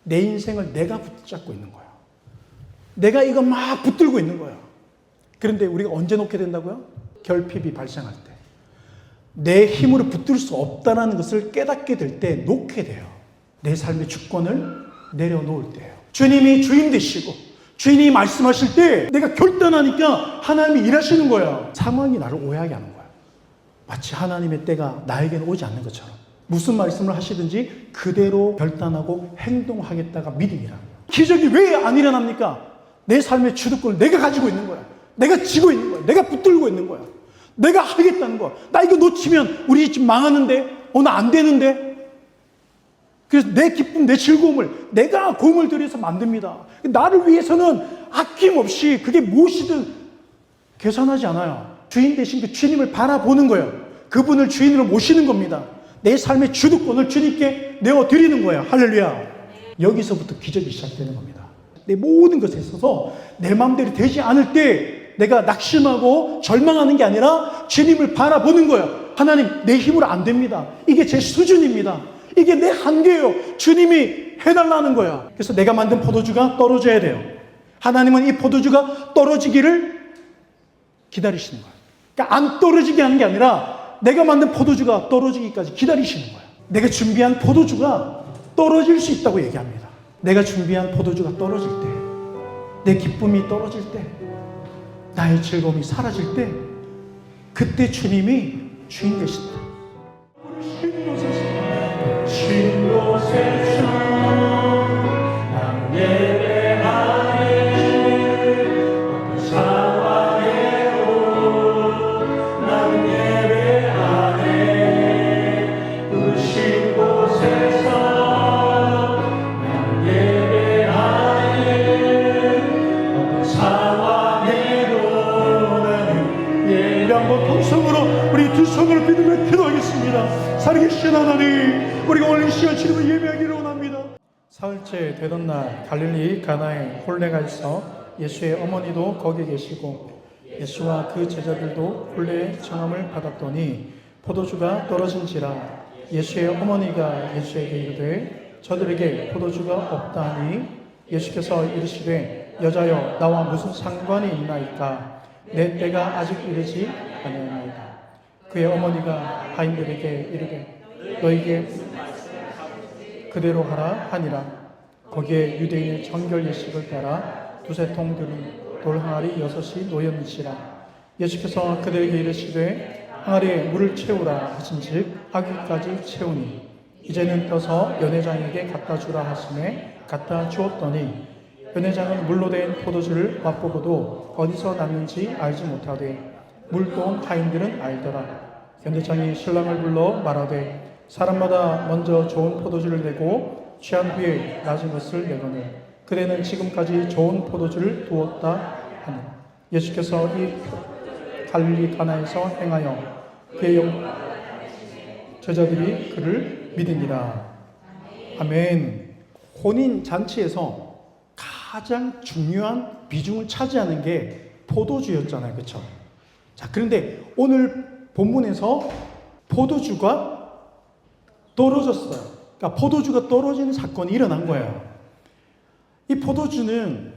내 인생을 내가 붙잡고 있는 거야. 내가 이거 막 붙들고 있는 거야. 그런데 우리가 언제 놓게 된다고요? 결핍이 발생할 때. 내 힘으로 붙들 수 없다는 것을 깨닫게 될 때 놓게 돼요. 내 삶의 주권을 내려놓을 때예요. 주님이 주인 되시고 주인이 말씀하실 때 내가 결단하니까 하나님이 일하시는 거야. 상황이 나를 오해하게 하는 거야. 마치 하나님의 때가 나에게는 오지 않는 것처럼. 무슨 말씀을 하시든지 그대로 결단하고 행동하겠다가 믿음이라는 거야. 기적이 왜 안 일어납니까? 내 삶의 주도권을 내가 가지고 있는 거야. 내가 쥐고 있는 거야. 내가 붙들고 있는 거야. 내가 하겠다는 거야. 나 이거 놓치면 우리 집 망하는데, 나 안 되는데. 그래서 내 기쁨, 내 즐거움을 내가 공을 들여서 만듭니다. 나를 위해서는 아낌없이 그게 무엇이든 계산하지 않아요. 주인 되신 그 주님을 바라보는 거예요. 그분을 주인으로 모시는 겁니다. 내 삶의 주도권을 주님께 내어드리는 거예요. 할렐루야. 여기서부터 기적이 시작되는 겁니다. 내 모든 것에 있어서 내 마음대로 되지 않을 때 내가 낙심하고 절망하는 게 아니라 주님을 바라보는 거예요. 하나님, 내 힘으로 안 됩니다. 이게 제 수준입니다. 이게 내 한계예요. 주님이 해달라는 거야. 그래서 내가 만든 포도주가 떨어져야 돼요. 하나님은 이 포도주가 떨어지기를 기다리시는 거예요. 그러니까 안 떨어지게 하는 게 아니라 내가 만든 포도주가 떨어지기까지 기다리시는 거예요. 내가 준비한 포도주가 떨어질 수 있다고 얘기합니다. 내가 준비한 포도주가 떨어질 때, 내 기쁨이 떨어질 때, 나의 즐거움이 사라질 때, 그때 주님이 주인 되신다. 쉴 곳에 주 난 예배하네. 어떤 상황에도 난 예배하네. 그 쉴 곳에서 난 예배하네. 어떤 상황에도 나는 예배. 한번 통성으로 우리 두 손을 믿으며 기도하겠습니다. 살아계신 하나님, 우리가 오늘 이 시간 주님을 예배하기를 원합니다. 사흘째 되던 날 갈릴리 가나에 혼례가 있어 예수의 어머니도 거기 계시고 예수와 그 제자들도 혼례의 청함을 받았더니 포도주가 떨어진지라. 예수의 어머니가 예수에게 이르되 저들에게 포도주가 없다 하니 예수께서 이르시되 여자여 나와 무슨 상관이 있나이까? 내 때가 아직 이르지 아니하나이다. 그의 어머니가 하인들에게 이르되 너에게 그대로 하라 하니라. 거기에 유대인의 정결 예식을 따라 두세 통 들은 돌 항아리 6이 놓였는지라. 예수께서 그들에게 이르시되 항아리에 물을 채우라 하신즉 아기까지 채우니 이제는 떠서 연회장에게 갖다 주라 하시매 갖다 주었더니 연회장은 물로 된 포도주를 맛보고도 어디서 났는지 알지 못하되 물도 하인들은 알더라. 연회장이 신랑을 불러 말하되 사람마다 먼저 좋은 포도주를 내고 취한 후에 낮은 것을 내거늘 그대는 지금까지 좋은 포도주를 두었다 하니라. 예수께서 이 갈릴리 가나에서 행하여 그의 제자들이 그를 믿으니라. 아멘. 혼인 잔치에서 가장 중요한 비중을 차지하는 게 포도주였잖아요. 그렇죠? 자, 그런데 오늘 본문에서 포도주가 떨어졌어요. 그러니까 포도주가 떨어지는 사건이 일어난 거예요. 이 포도주는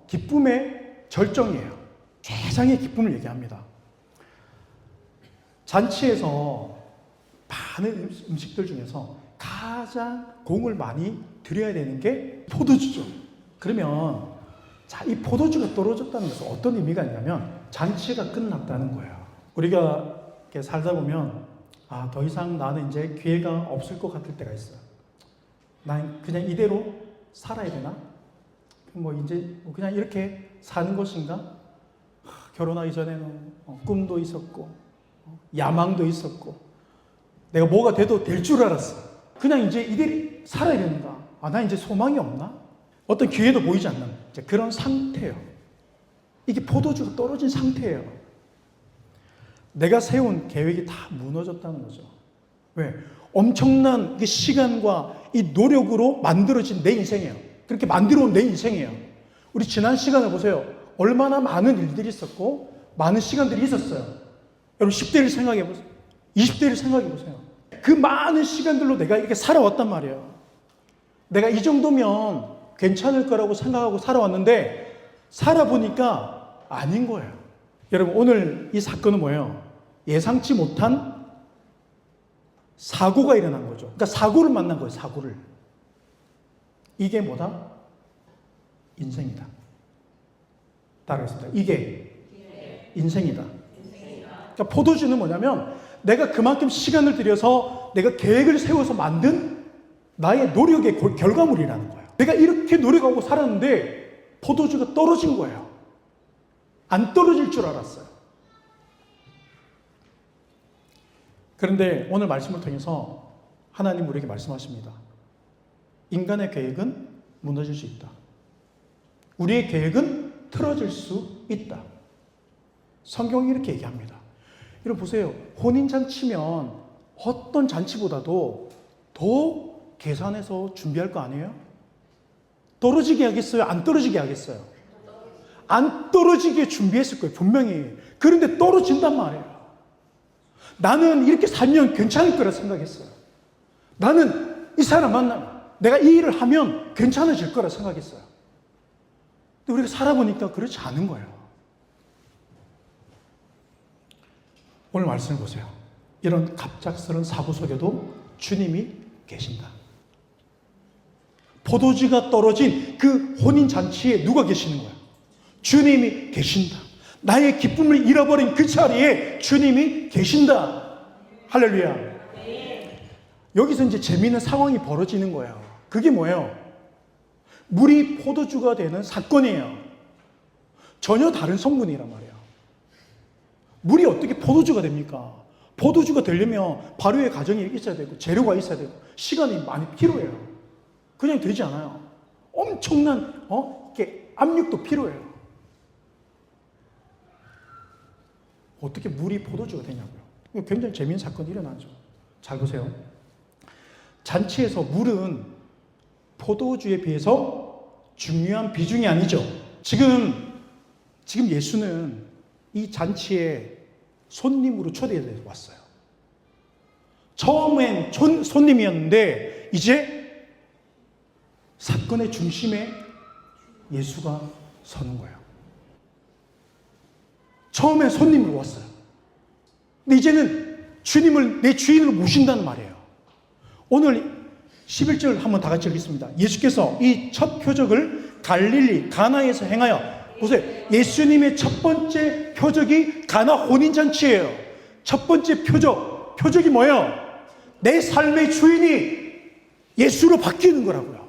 기쁨의 절정이에요. 최상의 기쁨을 얘기합니다. 잔치에서 많은 음식들 중에서 가장 공을 많이 들여야 되는 게 포도주죠. 그러면 자, 이 포도주가 떨어졌다는 것은 어떤 의미가 있냐면 잔치가 끝났다는 거예요. 우리가 이렇게 살다 보면 더 이상 나는 이제 기회가 없을 것 같을 때가 있어요. 난 그냥 이대로 살아야 되나? 이제 그냥 이렇게 사는 것인가? 결혼하기 전에는 꿈도 있었고 야망도 있었고 내가 뭐가 돼도 될 줄 알았어. 그냥 이제 이대로 살아야 된다. 난 이제 소망이 없나? 어떤 기회도 보이지 않는 이제 그런 상태예요. 이게 포도주가 떨어진 상태예요. 내가 세운 계획이 다 무너졌다는 거죠. 왜? 엄청난 시간과 이 노력으로 만들어진 내 인생이에요. 그렇게 만들어온 내 인생이에요. 우리 지난 시간을 보세요. 얼마나 많은 일들이 있었고 많은 시간들이 있었어요. 여러분 10대를 생각해 보세요. 20대를 생각해 보세요. 그 많은 시간들로 내가 이렇게 살아왔단 말이에요. 내가 이 정도면 괜찮을 거라고 생각하고 살아왔는데 살아보니까 아닌 거예요. 여러분, 오늘 이 사건은 뭐예요? 예상치 못한 사고가 일어난 거죠. 그러니까 사고를 만난 거예요. 사고를. 이게 뭐다? 인생이다. 따라하겠습니다. 이게 인생이다. 그러니까 포도주는 뭐냐면 내가 그만큼 시간을 들여서 내가 계획을 세워서 만든 나의 노력의 결과물이라는 거예요. 내가 이렇게 노력하고 살았는데 포도주가 떨어진 거예요. 안 떨어질 줄 알았어요. 그런데 오늘 말씀을 통해서 하나님 우리에게 말씀하십니다. 인간의 계획은 무너질 수 있다. 우리의 계획은 틀어질 수 있다. 성경이 이렇게 얘기합니다. 여러분 보세요. 혼인잔치면 어떤 잔치보다도 더 계산해서 준비할 거 아니에요? 떨어지게 하겠어요? 안 떨어지게 하겠어요? 안 떨어지게 준비했을 거예요. 분명히. 그런데 떨어진단 말이에요. 나는 이렇게 살면 괜찮을 거라 생각했어요. 나는 이 사람 만나면 내가 이 일을 하면 괜찮아질 거라 생각했어요. 근데 우리가 살아보니까 그렇지 않은 거예요. 오늘 말씀을 보세요. 이런 갑작스러운 사고 속에도 주님이 계신다. 포도주가 떨어진 그 혼인잔치에 누가 계시는 거야? 주님이 계신다. 나의 기쁨을 잃어버린 그 자리에 주님이 계신다. 할렐루야. 여기서 이제 재미있는 상황이 벌어지는 거예요. 그게 뭐예요? 물이 포도주가 되는 사건이에요. 전혀 다른 성분이란 말이에요. 물이 어떻게 포도주가 됩니까? 포도주가 되려면 발효의 과정이 있어야 되고 재료가 있어야 되고 시간이 많이 필요해요. 그냥 되지 않아요. 엄청난 이렇게 압력도 필요해요. 어떻게 물이 포도주가 되냐고요. 굉장히 재미있는 사건이 일어나죠. 잘 보세요. 잔치에서 물은 포도주에 비해서 중요한 비중이 아니죠. 지금 예수는 이 잔치에 손님으로 초대되어 왔어요. 처음엔 손님이었는데 이제 사건의 중심에 예수가 서는 거예요. 처음엔 손님으로 왔어요. 근데 이제는 주님을 내 주인으로 모신다는 말이에요. 오늘 11절 한번 다 같이 읽겠습니다. 예수께서 이 첫 표적을 갈릴리 가나에서 행하여, 보세요. 예수님의 첫 번째 표적이 가나 혼인잔치예요. 첫 번째 표적이 뭐예요? 내 삶의 주인이 예수로 바뀌는 거라고요.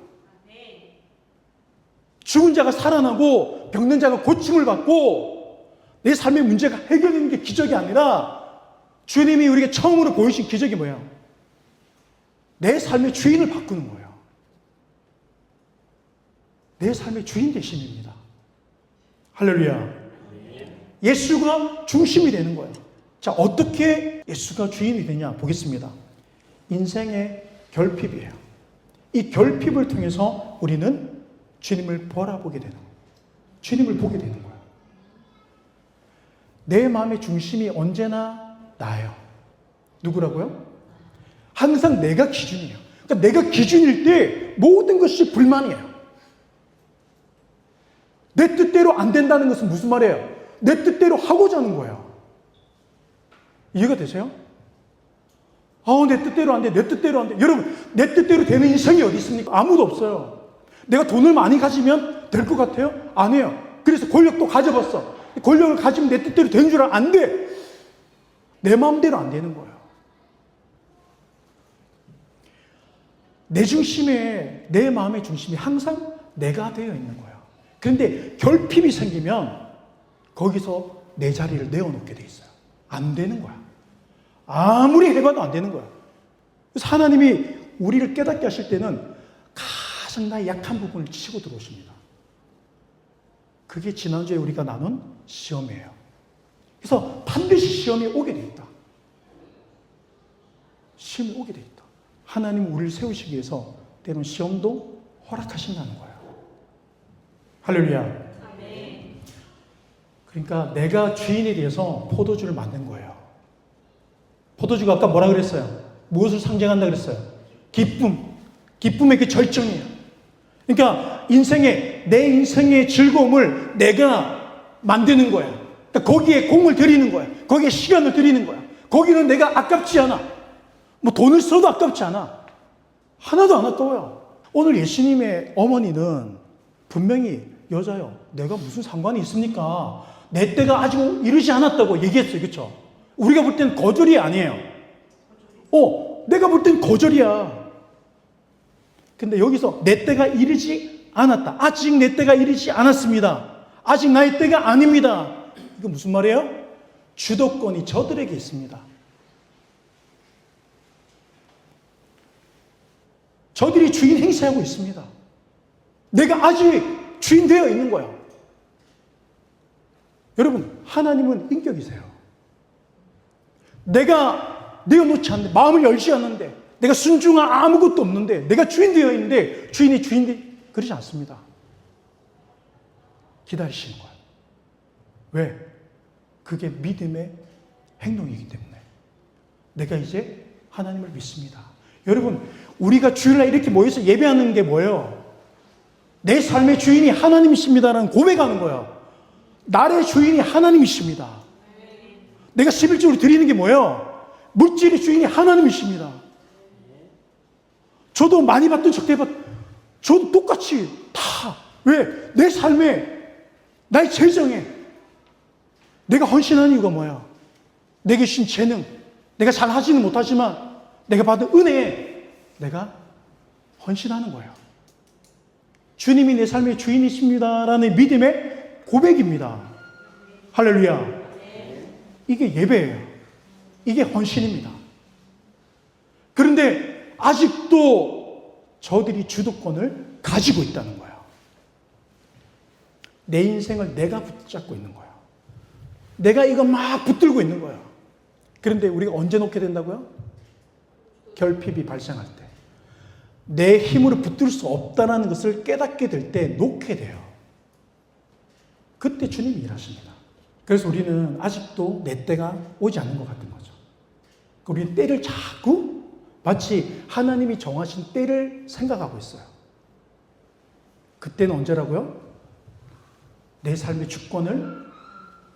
죽은 자가 살아나고 병든 자가 고침을 받고 내 삶의 문제가 해결되는 게 기적이 아니라 주님이 우리에게 처음으로 보이신 기적이 뭐예요? 내 삶의 주인을 바꾸는 거예요. 내 삶의 주인 되심입니다. 할렐루야. 예수가 중심이 되는 거예요. 자, 어떻게 예수가 주인이 되냐 보겠습니다. 인생의 결핍이에요. 이 결핍을 통해서 우리는 주님을 바라보게 되는 거예요. 주님을 보게 되는 거예요. 내 마음의 중심이 언제나 나예요. 누구라고요? 항상 내가 기준이에요. 그러니까 내가 기준일 때 모든 것이 불만이에요. 내 뜻대로 안 된다는 것은 무슨 말이에요? 내 뜻대로 하고자 하는 거예요. 이해가 되세요? 내 뜻대로 안 돼. 내 뜻대로 안 돼. 여러분, 내 뜻대로 되는 인생이 어디 있습니까? 아무도 없어요. 내가 돈을 많이 가지면 될 것 같아요? 아니에요. 그래서 권력도 가져봤어. 권력을 가지면 내 뜻대로 되는 줄 알아? 안 돼. 내 마음대로 안 되는 거예요. 내 중심에, 내 마음의 중심이 항상 내가 되어 있는 거예요. 그런데 결핍이 생기면 거기서 내 자리를 내어놓게 돼 있어요. 안 되는 거야. 아무리 해봐도 안 되는 거야. 그래서 하나님이 우리를 깨닫게 하실 때는 가장 나의 약한 부분을 치고 들어오십니다. 그게 지난주에 우리가 나눈 시험이에요. 그래서 반드시 시험이 오게 돼 있다. 시험이 오게 돼 있다. 하나님 우리를 세우시기 위해서 때로는 시험도 허락하신다는 거예요. 할렐루야. 그러니까 내가 주인에 대해서 포도주를 만든 거예요. 포도주가 아까 뭐라 그랬어요? 무엇을 상징한다 그랬어요? 기쁨. 기쁨의 그 절정이에요. 그러니까 내 인생의 즐거움을 내가 만드는 거야. 그러니까 거기에 공을 들이는 거야. 거기에 시간을 들이는 거야. 거기는 내가 아깝지 않아. 뭐 돈을 써도 아깝지 않아. 하나도 안 아까워요. 오늘 예수님의 어머니는 분명히 여자요. 내가 무슨 상관이 있습니까? 내 때가 아직 이르지 않았다고 얘기했어요. 그렇죠? 우리가 볼 땐 거절이 아니에요. 내가 볼 땐 거절이야. 근데 여기서 내 때가 이르지 않았다. 아직 내 때가 이르지 않았습니다. 아직 나의 때가 아닙니다. 이거 무슨 말이에요? 주도권이 저들에게 있습니다. 저들이 주인 행세하고 있습니다. 내가 아직 주인 되어 있는 거야. 여러분, 하나님은 인격이세요. 내가 내어놓지 않는데, 마음을 열지 않는데, 내가 순종한 아무것도 없는데, 내가 주인 되어 있는데, 주인이 그러지 않습니다. 기다리시는 거예요. 왜? 그게 믿음의 행동이기 때문에. 내가 이제 하나님을 믿습니다. 여러분, 우리가 주일날 이렇게 모여서 예배하는 게 뭐예요? 내 삶의 주인이 하나님이십니다라는 고백하는 거예요. 나의 주인이 하나님이십니다. 내가 11조를 드리는 게 뭐예요? 물질의 주인이 하나님이십니다. 저도 많이 받든 적게 받든 저도 똑같이 다. 왜? 내 삶에, 나의 재정에 내가 헌신하는 이유가 뭐야? 내게 주신 재능, 내가 잘 하지는 못하지만 내가 받은 은혜에 내가 헌신하는 거예요. 주님이 내 삶의 주인이십니다라는 믿음의 고백입니다. 할렐루야. 이게 예배예요. 이게 헌신입니다. 그런데 아직도 저들이 주도권을 가지고 있다는 거예요. 내 인생을 내가 붙잡고 있는 거예요. 내가 이거 막 붙들고 있는 거예요. 그런데 우리가 언제 놓게 된다고요? 결핍이 발생할 때. 내 힘으로 붙들 수 없다는 것을 깨닫게 될 때 놓게 돼요. 그때 주님이 일하십니다. 그래서 우리는 아직도 내 때가 오지 않는 것 같은 거죠. 우리는 때를 자꾸 마치 하나님이 정하신 때를 생각하고 있어요. 그때는 언제라고요? 내 삶의 주권을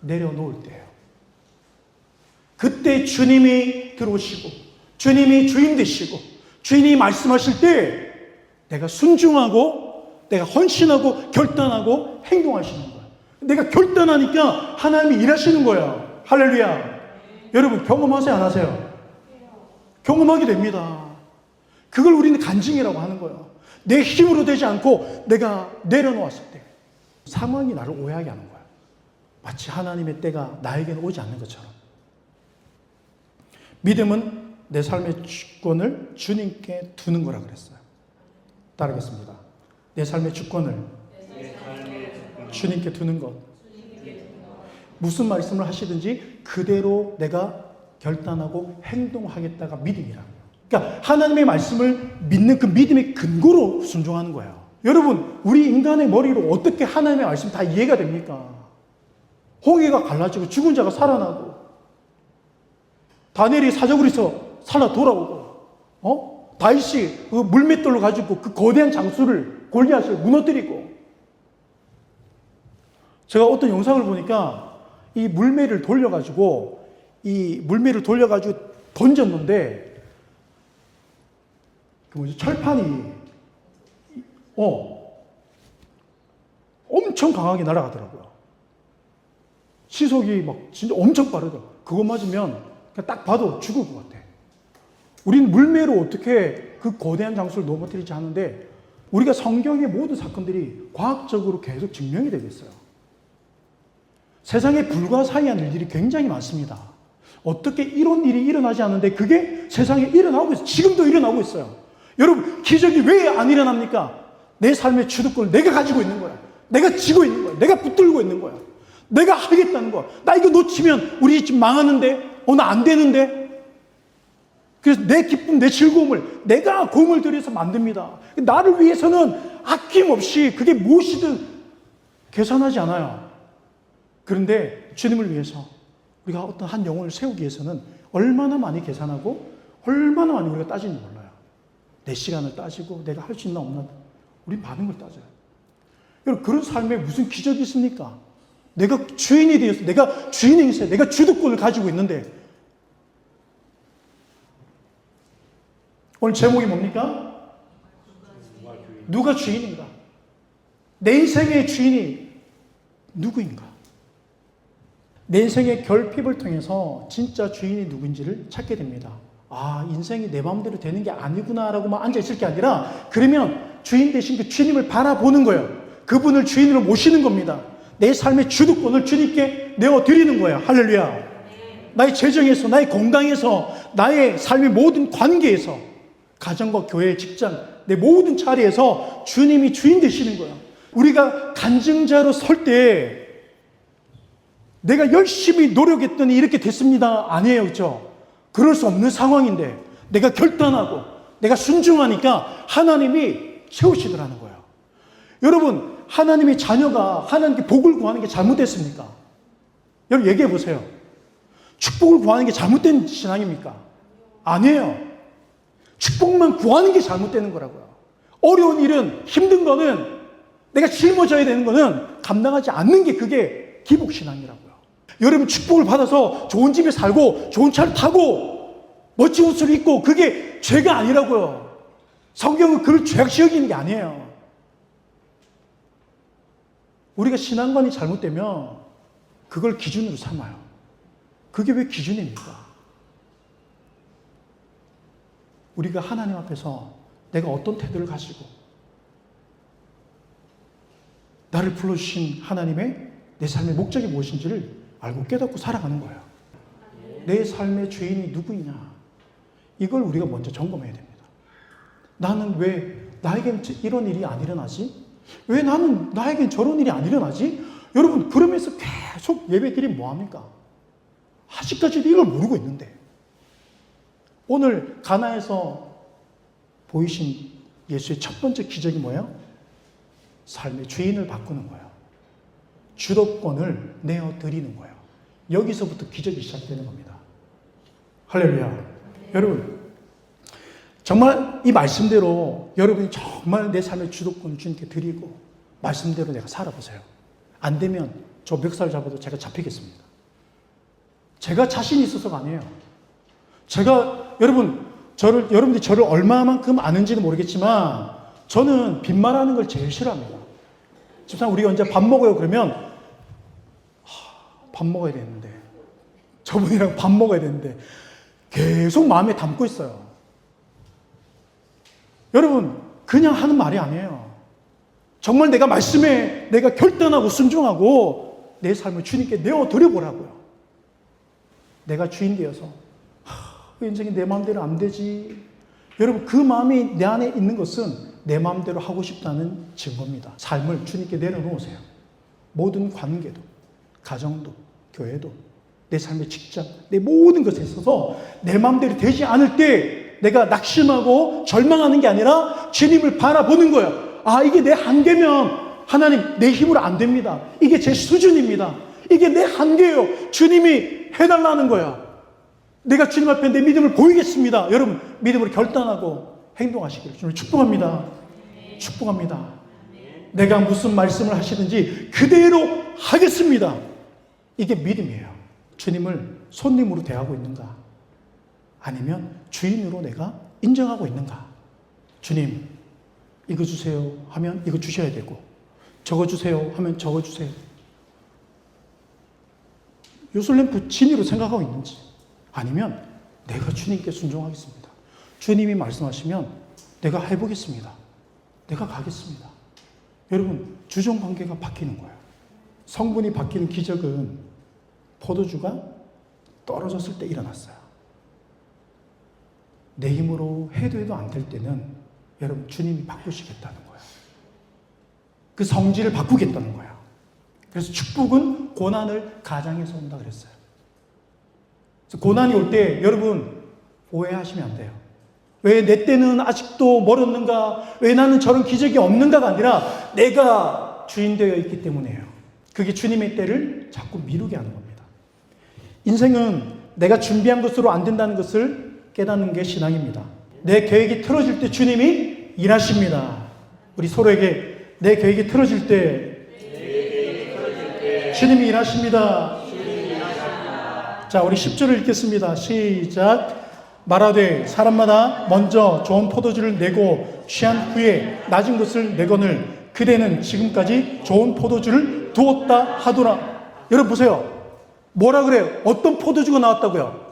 내려놓을 때예요. 그때 주님이 들어오시고 주님이 주인 되시고 주인이 말씀하실 때 내가 순종하고 내가 헌신하고 결단하고 행동하시는 거예요. 내가 결단하니까 하나님이 일하시는 거예요. 할렐루야. 여러분 경험하세요? 안 하세요? 경험하게 됩니다. 그걸 우리는 간증이라고 하는 거예요. 내 힘으로 되지 않고 내가 내려놓았을 때 상황이 나를 오해하게 하는 거예요. 마치 하나님의 때가 나에게는 오지 않는 것처럼. 믿음은 내 삶의 주권을 주님께 두는 거라 그랬어요. 따르겠습니다. 내 삶의 주권을 주님께 두는 것. 무슨 말씀을 하시든지 그대로 내가 결단하고 행동하겠다가 믿음이라고요. 그러니까 하나님의 말씀을 믿는 그 믿음의 근거로 순종하는 거예요. 여러분, 우리 인간의 머리로 어떻게 하나님의 말씀 다 이해가 됩니까? 홍해가 갈라지고 죽은 자가 살아나고 다니엘이 사저굴에서 살아 돌아오고 다윗이 그 물맷돌로 가지고 그 거대한 장수를 골리앗을 무너뜨리고. 제가 어떤 영상을 보니까 이 물매를 돌려가지고 던졌는데 철판이 엄청 강하게 날아가더라고요. 시속이 막 진짜 엄청 빠르더라고요. 그거 맞으면 그냥 딱 봐도 죽을 것 같아. 우리는 물매로 어떻게 그 거대한 장수를 넘어뜨리지 않는데 우리가 성경의 모든 사건들이 과학적으로 계속 증명이 되고 있어요. 세상에 불가사의한 일들이 굉장히 많습니다. 어떻게 이런 일이 일어나지 않는데 그게 세상에 일어나고 있어요. 지금도 일어나고 있어요. 여러분, 기적이 왜 안 일어납니까? 내 삶의 주도권을 내가 가지고 있는 거야. 내가 쥐고 있는 거야. 내가 붙들고 있는 거야. 내가 하겠다는 거야. 나 이거 놓치면 우리 집 망하는데, 나 안 되는데. 그래서 내 기쁨, 내 즐거움을 내가 공을 들여서 만듭니다. 나를 위해서는 아낌없이 그게 무엇이든 계산하지 않아요. 그런데 주님을 위해서 우리가 어떤 한 영혼을 세우기 위해서는 얼마나 많이 계산하고 얼마나 많이 우리가 따지는지 몰라요. 내 시간을 따지고 내가 할 수 있나 없나 우리 많은 걸 따져요. 여러분, 그런 삶에 무슨 기적이 있습니까? 내가 주인이 되어서, 내가 주인의 인생, 내가 주도권을 가지고 있는데, 오늘 제목이 뭡니까? 누가 주인인가? 내 인생의 주인이 누구인가? 내 인생의 결핍을 통해서 진짜 주인이 누군지를 찾게 됩니다. 아, 인생이 내 마음대로 되는 게 아니구나라고만 앉아있을 게 아니라, 그러면 주인 대신 그 주님을 바라보는 거예요. 그분을 주인으로 모시는 겁니다. 내 삶의 주도권을 주님께 내어드리는 거예요. 할렐루야. 나의 재정에서, 나의 건강에서, 나의 삶의 모든 관계에서, 가정과 교회, 직장, 내 모든 자리에서 주님이 주인 되시는 거예요. 우리가 간증자로 설 때 내가 열심히 노력했더니 이렇게 됐습니다. 아니에요. 그렇죠? 그럴 수 없는 상황인데 내가 결단하고 내가 순종하니까 하나님이 채우시더라는 거예요. 여러분, 하나님의 자녀가 하나님께 복을 구하는 게 잘못됐습니까? 여러분 얘기해 보세요. 축복을 구하는 게 잘못된 신앙입니까? 아니에요. 축복만 구하는 게 잘못되는 거라고요. 어려운 일은, 힘든 거는, 내가 짊어져야 되는 거는 감당하지 않는 게 그게 기복신앙이라고요. 여러분 축복을 받아서 좋은 집에 살고 좋은 차를 타고 멋진 옷을 입고 그게 죄가 아니라고요. 성경은 그걸 죄악시 여기는 게 아니에요. 우리가 신앙관이 잘못되면 그걸 기준으로 삼아요. 그게 왜 기준입니까? 우리가 하나님 앞에서 내가 어떤 태도를 가지고 나를 불러주신 하나님의 내 삶의 목적이 무엇인지를 알고 깨닫고 살아가는 거예요. 내 삶의 주인이 누구이냐, 이걸 우리가 먼저 점검해야 됩니다. 나는 왜 나에겐 이런 일이 안 일어나지? 왜 나에겐 저런 일이 안 일어나지? 여러분, 그러면서 계속 예배 드리면 뭐합니까? 아직까지도 이걸 모르고 있는데. 오늘 가나에서 보이신 예수의 첫 번째 기적이 뭐예요? 삶의 주인을 바꾸는 거예요. 주도권을 내어드리는 거예요. 여기서부터 기적이 시작되는 겁니다. 할렐루야. 여러분, 정말 이 말씀대로 여러분이 정말 내 삶의 주도권을 주님께 드리고 말씀대로 내가 살아보세요. 안 되면 저 멱살 잡아도 제가 잡히겠습니다. 제가 자신이 있어서가 아니에요. 제가 여러분들이 저를 얼마만큼 아는지는 모르겠지만 저는 빈말하는 걸 제일 싫어합니다. 집사님, 우리 언제 밥 먹어요? 그러면 밥 먹어야 되는데, 저분이랑 밥 먹어야 되는데 계속 마음에 담고 있어요. 여러분, 그냥 하는 말이 아니에요. 정말 내가 말씀에 내가 결단하고 순종하고 내 삶을 주님께 내어드려보라고요. 내가 주인 되어서 인생이 내 마음대로 안 되지. 여러분, 그 마음이 내 안에 있는 것은 내 마음대로 하고 싶다는 증거입니다. 삶을 주님께 내려놓으세요. 모든 관계도, 가정도, 교회도, 내 삶의 직장, 내 모든 것에 있어서 내 마음대로 되지 않을 때 내가 낙심하고 절망하는 게 아니라 주님을 바라보는 거예요. 아, 이게 내 한계면 하나님, 내 힘으로 안 됩니다. 이게 제 수준입니다. 이게 내 한계예요. 주님이 해달라는 거야. 내가 주님 앞에 내 믿음을 보이겠습니다. 여러분, 믿음으로 결단하고 행동하시기를 주님을 축복합니다. 축복합니다. 내가 무슨 말씀을 하시든지 그대로 하겠습니다. 이게 믿음이에요. 주님을 손님으로 대하고 있는가? 아니면 주인으로 내가 인정하고 있는가? 주님, 이거 주세요 하면 이거 주셔야 되고, 저거 주세요 하면 저거 주세요. 요술램프 진이로 생각하고 있는지, 아니면 내가 주님께 순종하겠습니다. 주님이 말씀하시면 내가 해보겠습니다. 내가 가겠습니다. 여러분, 주종관계가 바뀌는 거예요. 성분이 바뀌는 기적은 포도주가 떨어졌을 때 일어났어요. 내 힘으로 해도 안 될 때는 여러분, 주님이 바꾸시겠다는 거예요. 그 성질을 바꾸겠다는 거예요. 그래서 축복은 고난을 가장해서 온다 그랬어요. 그래서 고난이 올 때 여러분 오해하시면 안 돼요. 왜 내 때는 아직도 멀었는가? 왜 나는 저런 기적이 없는가가 아니라 내가 주인 되어 있기 때문이에요. 그게 주님의 때를 자꾸 미루게 하는 겁니다. 인생은 내가 준비한 것으로 안 된다는 것을 깨닫는 게 신앙입니다. 내 계획이 틀어질 때 주님이 일하십니다. 우리 서로에게 내 계획이 틀어질 때 주님이 일하십니다. 자, 우리 10절을 읽겠습니다. 시작. 말하되 사람마다 먼저 좋은 포도주를 내고 취한 후에 낮은 것을 내거늘 그대는 지금까지 좋은 포도주를 두었다 하더라. 여러분 보세요. 뭐라 그래요? 어떤 포도주가 나왔다고요?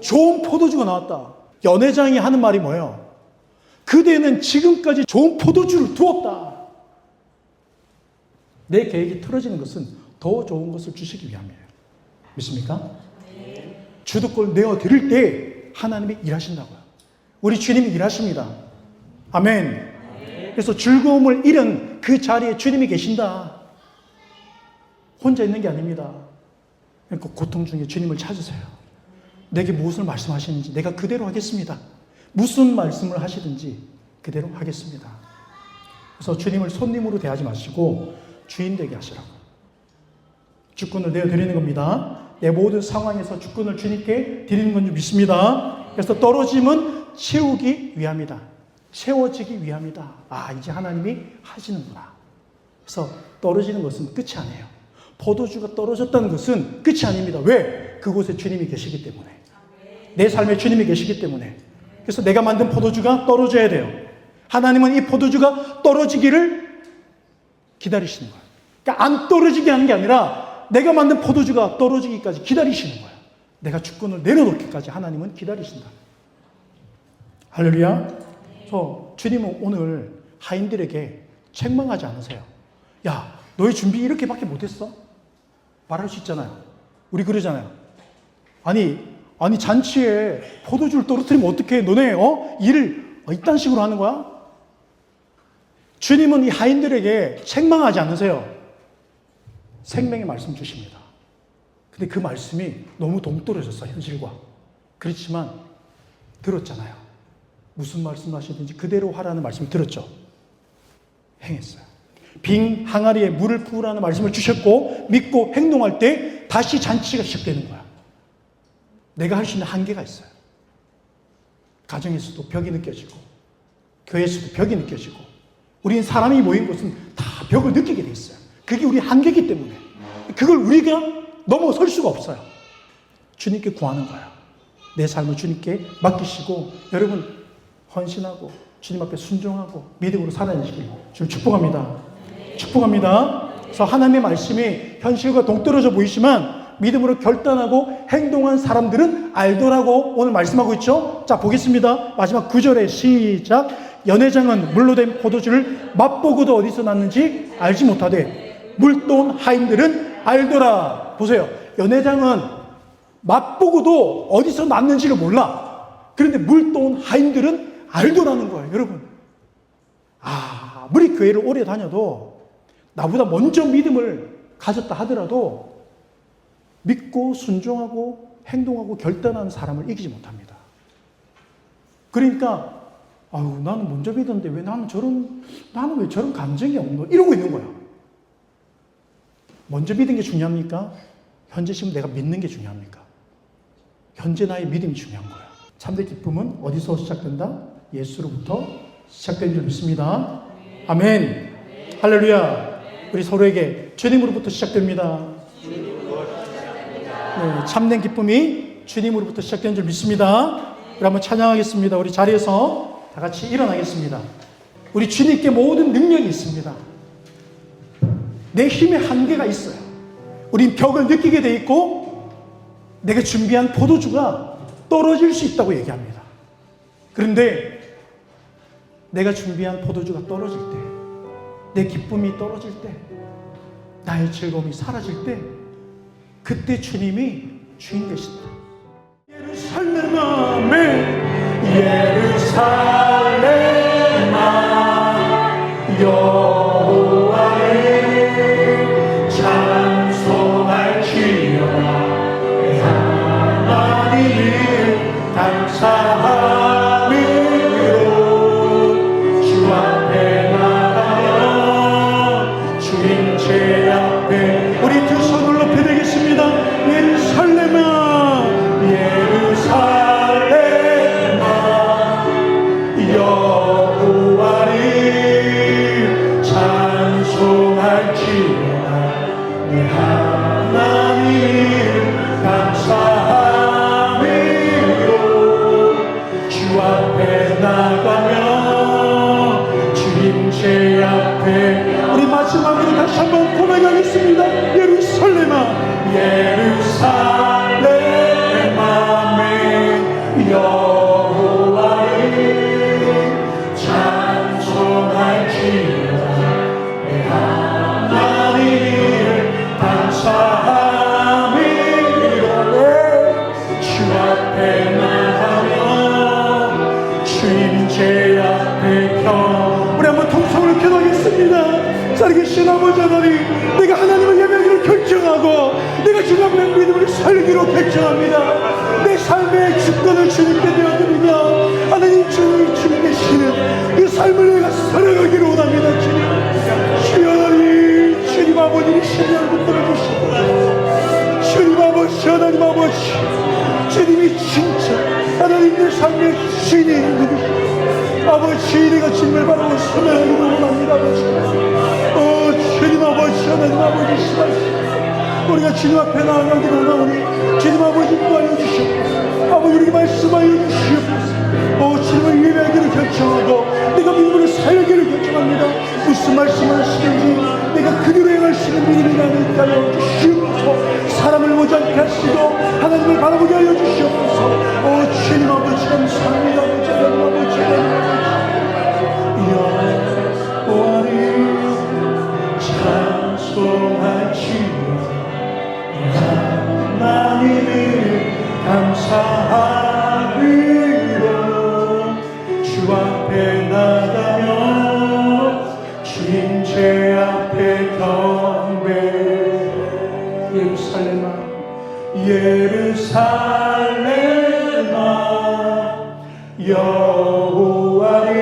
좋은 포도주가 나왔다. 연회장이 하는 말이 뭐예요? 그대는 지금까지 좋은 포도주를 두었다. 내 계획이 틀어지는 것은 더 좋은 것을 주시기 위함이에요. 믿습니까? 주도권을 내어드릴 때 하나님이 일하신다고요. 우리 주님이 일하십니다. 아멘. 그래서 즐거움을 잃은 그 자리에 주님이 계신다. 혼자 있는 게 아닙니다. 그러니까 고통 중에 주님을 찾으세요. 내게 무엇을 말씀하시는지 내가 그대로 하겠습니다. 무슨 말씀을 하시든지 그대로 하겠습니다. 그래서 주님을 손님으로 대하지 마시고 주인 되게 하시라고. 주권을 내어드리는 겁니다. 내 모든 상황에서 주권을 주님께 드리는 건 줄 믿습니다. 그래서 떨어짐은 채우기 위함이다. 채워지기 위함이다. 아, 이제 하나님이 하시는구나. 그래서 떨어지는 것은 끝이 아니에요. 포도주가 떨어졌다는 것은 끝이 아닙니다. 왜? 그곳에 주님이 계시기 때문에. 내 삶에 주님이 계시기 때문에. 그래서 내가 만든 포도주가 떨어져야 돼요. 하나님은 이 포도주가 떨어지기를 기다리시는 거예요. 그러니까 안 떨어지게 하는 게 아니라 내가 만든 포도주가 떨어지기까지 기다리시는 거예요. 내가 주권을 내려놓기까지 하나님은 기다리신다. 할렐루야. 그래서 주님은 오늘 하인들에게 책망하지 않으세요. 야, 너의 준비 이렇게밖에 못했어? 말할 수 있잖아요. 우리 그러잖아요. 아니 잔치에 포도주를 떨어뜨리면 어떡해? 너네 일을 이딴 식으로 하는 거야? 주님은 이 하인들에게 책망하지 않으세요. 생명의 말씀 주십니다. 근데 그 말씀이 너무 동떨어졌어, 현실과. 그렇지만 들었잖아요. 무슨 말씀 하시든지 그대로 하라는 말씀을 들었죠. 행했어요. 빈 항아리에 물을 부으라는 말씀을 주셨고 믿고 행동할 때 다시 잔치가 시작되는 거야. 내가 할 수 있는 한계가 있어요. 가정에서도 벽이 느껴지고 교회에서도 벽이 느껴지고 우리는 사람이 모인 곳은 다 벽을 느끼게 돼 있어요. 그게 우리 한계이기 때문에 그걸 우리가 넘어설 수가 없어요. 주님께 구하는 거예요. 내 삶을 주님께 맡기시고 여러분 헌신하고 주님 앞에 순종하고 믿음으로 살아내시길 주님 축복합니다. 축복합니다. 그래서 하나님의 말씀이 현실과 동떨어져 보이지만 믿음으로 결단하고 행동한 사람들은 알더라고 오늘 말씀하고 있죠. 자, 보겠습니다. 마지막 9절에 시작. 연회장은 물로 된 포도주를 맛보고도 어디서 났는지 알지 못하되 물돈 하인들은 알더라. 보세요. 연회장은 맛보고도 어디서 났는지를 몰라. 그런데 물돈 하인들은 알더라는 거예요. 여러분, 아무리 교회를 오래 다녀도 나보다 먼저 믿음을 가졌다 하더라도 믿고 순종하고 행동하고 결단하는 사람을 이기지 못합니다. 그러니까 나는 먼저 믿었는데 왜 나는 왜 저런 감정이 없노? 이러고 있는 거야. 먼저 믿은 게 중요합니까? 현재 지금 내가 믿는 게 중요합니까? 현재 나의 믿음이 중요한 거야. 참된 기쁨은 어디서 시작된다? 예수로부터 시작된 줄 믿습니다. 아멘. 할렐루야. 우리 서로에게 주님으로부터 시작됩니다. 네, 참된 기쁨이 주님으로부터 시작된 줄 믿습니다. 우리 한번 찬양하겠습니다. 우리 자리에서 다 같이 일어나겠습니다. 우리 주님께 모든 능력이 있습니다. 내 힘의 한계가 있어요. 우린 벽을 느끼게 돼 있고 내가 준비한 포도주가 떨어질 수 있다고 얘기합니다. 그런데 내가 준비한 포도주가 떨어질 때, 내 기쁨이 떨어질 때, 나의 즐거움이 사라질 때 그때 주님이 주인 되신다. 예루살렘아, 예루살렘아, 여호와를 찬송할지어다. 하나님을 감사함으로 주 앞에 나가며 주인 제 앞에 우리 두 손을 높여 드리겠습니다. 예루살렘아, 예루살렘아, 여호와를 기도하겠습니다. 예루살렘아, 예루살렘아, 여호와를 찬송할지어다. 내 하나님을 감사함이로되 주 앞에 나가며 주님 제 앞에 겨. 우리 한번 통성으로 기도하겠습니다. 살아계신 아버지 하나님, 내가 하나님을 예배하기로 결정하고 내가 주님 앞에 믿음을 살기로 결정합니다. 내 삶의 주권을 주님께 내어드리며 하나님 주님 계시는 그 삶을 내가 살아가기로 원합니다. 주님, 주여 하나님, 주님 아버지의 신령을 붙들어주시고, 주님 아버지, 하나님 아버지, 주님이 진짜 하나님 내 삶의 주인이 누구시고 아버지, 내가 주님을 바라고 섬기기로 원합니다. 아버지, 주님 아버지, 하나님 아버지, 시발시 우리가 주님 앞에 나아가기로 원하오니 주님 아버지 구하여 주시옵소서. 아버지, 우리에게 말씀하여 주시옵소서. 주님을 예배하기를 결정하고 내가 믿음으로 살기를 결정합니다. 무슨 말씀을 하시든지 내가 그대로 행할 수 있는 믿음이 나는 있게 하여 주시옵소서. 사람을 보지 않게 하시고 하나님을 바라보게 하여 주시옵소서. 주님 아버지 감사합니다. 아버지, 하나님 아버지, 하나님 아버지, 여호와를 찬송할지어다. 하나님을 감사하리로 주 앞에 나가며 주님 제 앞에 경배. 예루살렘아, 예루살렘아, 여호와를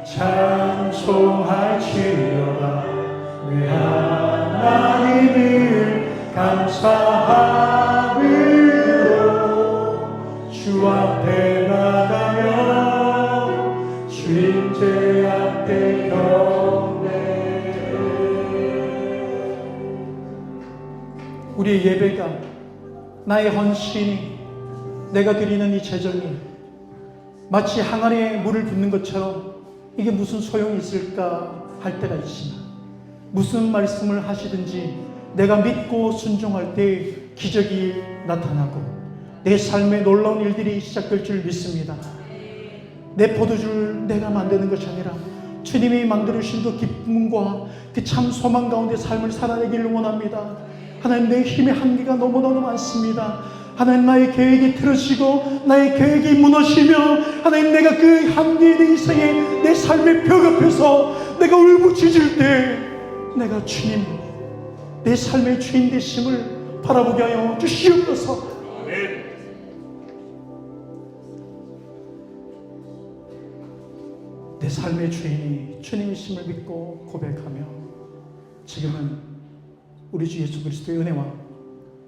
찬송할지어다. 내 하나님을 감사하리로 주 앞에 나가며 주님 제 앞에 경배. 우리의 예배가, 나의 헌신이, 내가 드리는 이 제정이 마치 항아리에 물을 붓는 것처럼 이게 무슨 소용이 있을까 할 때가 있지만, 무슨 말씀을 하시든지 내가 믿고 순종할 때 기적이 나타나고 내 삶에 놀라운 일들이 시작될 줄 믿습니다. 내 포도주를 내가 만드는 것이 아니라 주님이 만들어주신 그 기쁨과 그 참 소망 가운데 삶을 살아내기를 원합니다. 하나님, 내 힘의 한계가 너무너무 많습니다. 하나님, 나의 계획이 틀어지고 나의 계획이 무너지며 하나님, 내가 그 한계에 내 인생에 내 삶의 벽 앞에서 내가 울부짖을 때 내가 주님, 내 삶의 주인 되심을 바라보게 하여 주시옵소서. 내 삶의 주인이 주님이심을 믿고 고백하며 지금은 우리 주 예수 그리스도의 은혜와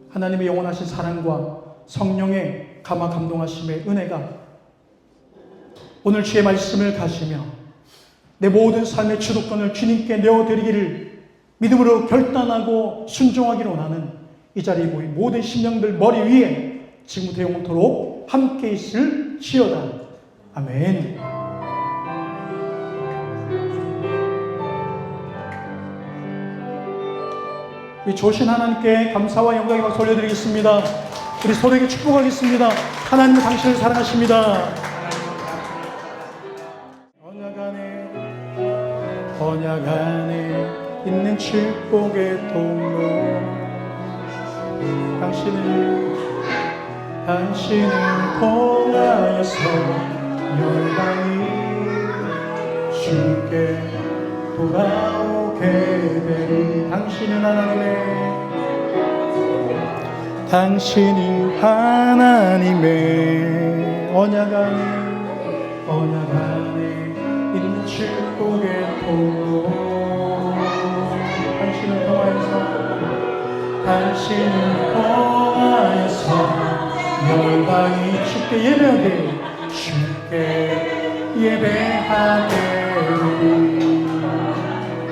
하나님의 영원하신 사랑과 성령의 감화 감동하심의 은혜가 오늘 주의 말씀을 가시며 내 모든 삶의 주도권을 주님께 내어드리기를 믿음으로 결단하고 순종하기를 원하는 이 자리에 모인 모든 심령들 머리 위에 지금부터 영원토록 함께 있을지어다. 아멘. 우리 조신 하나님께 감사와 영광의 박수 올려드리겠습니다. 우리 서로에게 축복하겠습니다. 하나님은 당신을 사랑하십니다. 언약 안에 있는 축복의 통로, 당신을 통하여서 열방이 주께 돌아오게 되리. 당신이 하나님의 언약 안에 있는 축복의 통로, 당신을 통하여서 열방이 주께 예배하게 되리.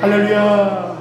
할렐루야.